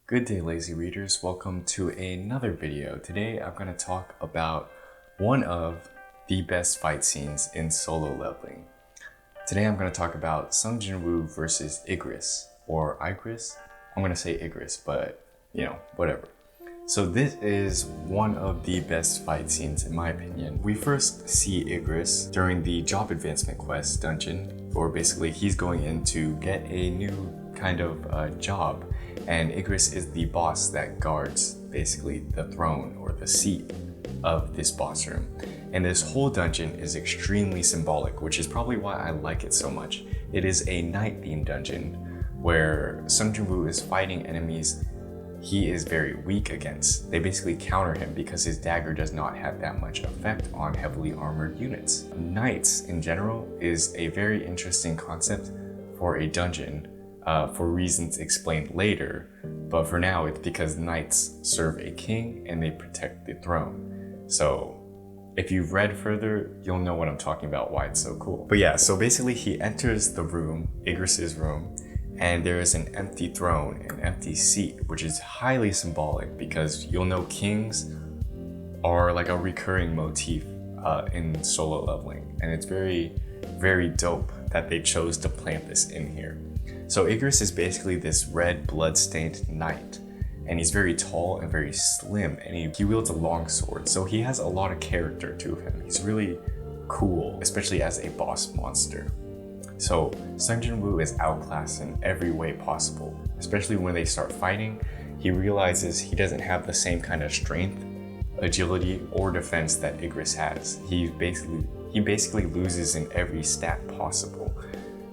Good day, lazy readers. Welcome to another video. Today I'm going to talk about one of the best fight scenes in solo leveling. Today I'm going to talk about Jin-Woo versus Igris, or Igris. I'm going to say Igris, but whatever. So this is one of the best fight scenes in my opinion. We first see Igris during the job advancement quest dungeon, or basically he's going in to get a new kind of job. And Igris is the boss that guards basically the throne or the seat of this boss room. And this whole dungeon is extremely symbolic, which is probably why I like it so much. It is a night themed dungeon where Jin-Woo is fighting enemies he is very weak against. They basically counter him because his dagger does not have that much effect on heavily armored units. Knights in general is a very interesting concept for a dungeon. For reasons explained later, but for now it's because knights serve a king and they protect the throne. So if you've read further, you'll know what I'm talking about, why it's so cool. But yeah, so basically he enters the room, Igris's room, and there is an empty throne, an empty seat, which is highly symbolic because you'll know kings are like a recurring motif in solo leveling, and it's very, very dope that they chose to plant this in here. So Igris is basically this red blood-stained knight, and he's very tall and very slim, and he wields a long sword, so he has a lot of character to him. He's really cool, especially as a boss monster. So Jin-Woo is outclassed in every way possible, especially when they start fighting. He realizes he doesn't have the same kind of strength, agility, or defense that Igris has. He basically loses in every stat possible.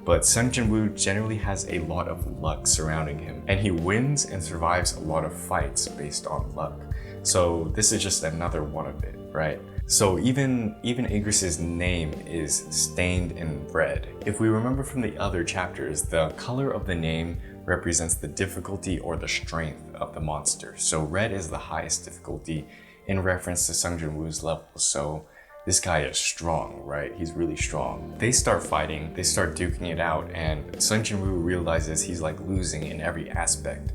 But Jin-Woo generally has a lot of luck surrounding him, and he wins and survives a lot of fights based on luck. So this is just another one of it, right? So even Igris's name is stained in red. If we remember from the other chapters, the color of the name represents the difficulty or the strength of the monster. So red is the highest difficulty in reference to Jin-Woo's level. So this guy is strong, right? He's really strong. They start fighting, they start duking it out, and Jin-Woo realizes he's like losing in every aspect.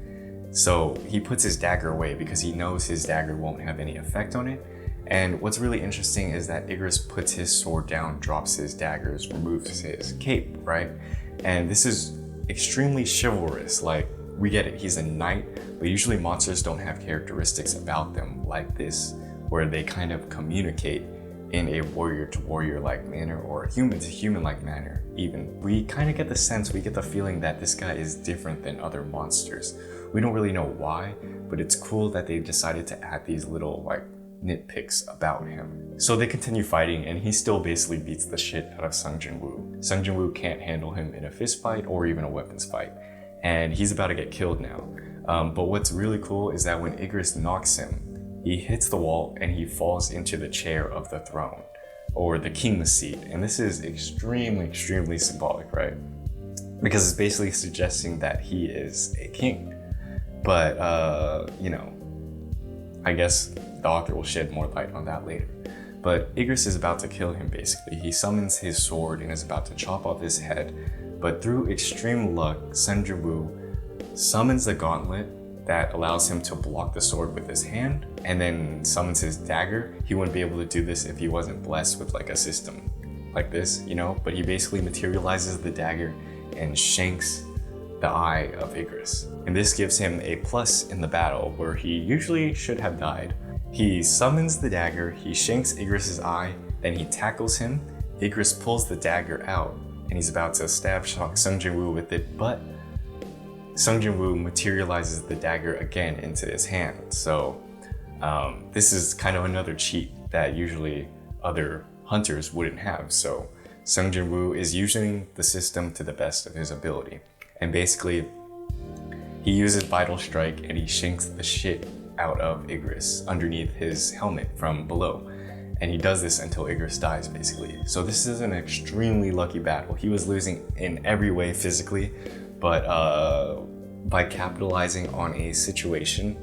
So he puts his dagger away because he knows his dagger won't have any effect on it. And what's really interesting is that Igris puts his sword down, drops his daggers, removes his cape, right? And this is extremely chivalrous. Like, we get it, he's a knight, but usually monsters don't have characteristics about them like this, where they kind of communicate in a warrior to warrior like manner, or a human to human like manner even. We kind of get the sense, we get the feeling that this guy is different than other monsters. We don't really know why, but it's cool that they decided to add these little like nitpicks about him. So they continue fighting, and he still basically beats the shit out of Jin-Woo. Jin-Woo can't handle him in a fist fight or even a weapons fight, and he's about to get killed now. But what's really cool is that when Igris knocks him, he hits the wall and he falls into the chair of the throne, or the king's seat. And this is extremely symbolic, right? Because it's basically suggesting that he is a king. But, I guess the author will shed more light on that later. But Igris is about to kill him basically. He summons his sword and is about to chop off his head. But through extreme luck, Jin-Woo summons the gauntlet that allows him to block the sword with his hand, and then summons his dagger. He wouldn't be able to do this if he wasn't blessed with like a system like this, but he basically materializes the dagger and shanks the eye of Igris. And this gives him a plus in the battle where he usually should have died. He summons the dagger, he shanks Igris's eye, then he tackles him. Igris pulls the dagger out, and he's about to stab Jin-Woo with it, but Jin-Woo materializes the dagger again into his hand. So this is kind of another cheat that usually other hunters wouldn't have. So Jin-Woo is using the system to the best of his ability. And basically, he uses Vital Strike and he shanks the shit out of Igris underneath his helmet from below. And he does this until Igris dies, basically. So this is an extremely lucky battle. He was losing in every way physically, but by capitalizing on a situation,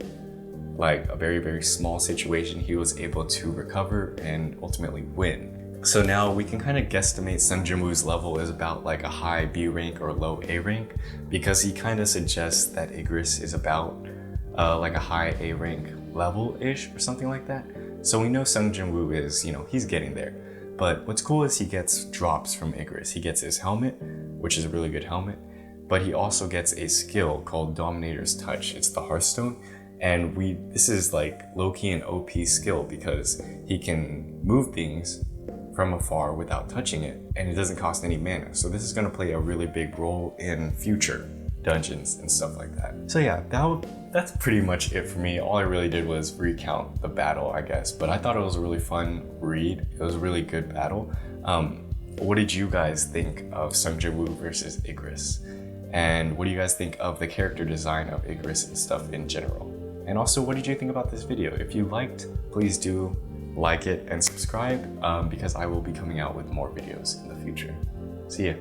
like a very small situation, he was able to recover and ultimately win. So now we can kind of guesstimate Jin-Woo's level is about like a high B rank or low A rank, because he kind of suggests that Igris is about like a high A rank level-ish or something like that. So we know Sung Jin-Woo is, he's getting there. But what's cool is he gets drops from Igris. He gets his helmet, which is a really good helmet, but he also gets a skill called Dominator's Touch. It's the Hearthstone, and this is like low-key an OP skill because he can move things from afar without touching it, and it doesn't cost any mana. So this is going to play a really big role in future dungeons and stuff like that. So yeah, that's pretty much it for me. All I really did was recount the battle, I guess, but I thought it was a really fun read. It was a really good battle. What did you guys think of Sung Jin-Woo versus Igris? And what do you guys think of the character design of Igris and stuff in general? And also, what did you think about this video? If you liked, please do like it and subscribe because I will be coming out with more videos in the future. See ya.